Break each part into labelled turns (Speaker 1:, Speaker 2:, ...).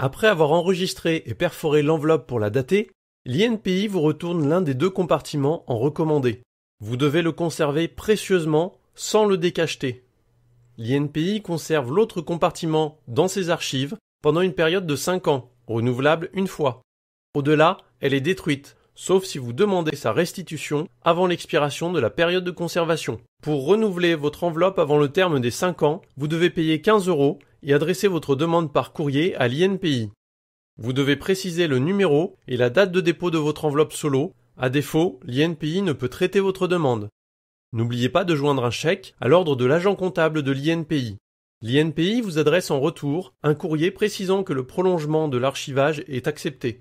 Speaker 1: Après avoir enregistré et perforé l'enveloppe pour la dater, l'INPI vous retourne l'un des deux compartiments en recommandé. Vous devez le conserver précieusement sans le décacheter. L'INPI conserve l'autre compartiment dans ses archives pendant une période de 5 ans, renouvelable une fois. Au-delà, elle est détruite, sauf si vous demandez sa restitution avant l'expiration de la période de conservation. Pour renouveler votre enveloppe avant le terme des 5 ans, vous devez payer 15 € et adresser votre demande par courrier à l'INPI. Vous devez préciser le numéro et la date de dépôt de votre enveloppe solo. À défaut, l'INPI ne peut traiter votre demande. N'oubliez pas de joindre un chèque à l'ordre de l'agent comptable de l'INPI. L'INPI vous adresse en retour un courrier précisant que le prolongement de l'archivage est accepté.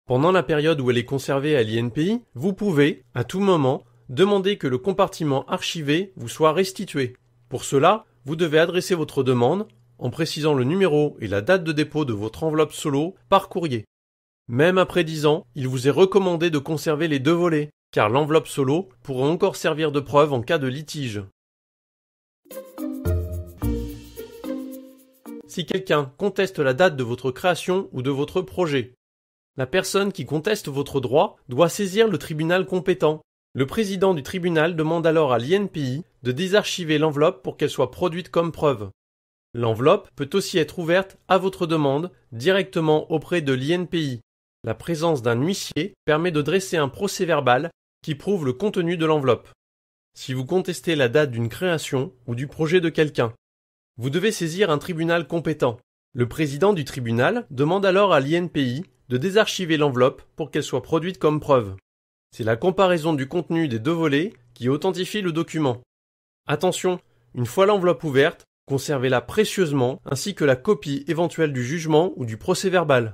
Speaker 1: Pendant la période où elle est conservée à l'INPI, vous pouvez, à tout moment, demander que le compartiment archivé vous soit restitué. Pour cela, vous devez adresser votre demande en précisant le numéro et la date de dépôt de votre enveloppe solo par courrier. Même après 10 ans, il vous est recommandé de conserver les 2 volets, car l'enveloppe solo pourrait encore servir de preuve en cas de litige. Si quelqu'un conteste la date de votre création ou de votre projet, la personne qui conteste votre droit doit saisir le tribunal compétent. Le président du tribunal demande alors à l'INPI de désarchiver l'enveloppe pour qu'elle soit produite comme preuve. L'enveloppe peut aussi être ouverte à votre demande directement auprès de l'INPI. La présence d'un huissier permet de dresser un procès-verbal qui prouve le contenu de l'enveloppe. Si vous contestez la date d'une création ou du projet de quelqu'un, vous devez saisir un tribunal compétent. Le président du tribunal demande alors à l'INPI de désarchiver l'enveloppe pour qu'elle soit produite comme preuve. C'est la comparaison du contenu des 2 volets qui authentifie le document. Attention, une fois l'enveloppe ouverte, conservez-la précieusement ainsi que la copie éventuelle du jugement ou du procès-verbal.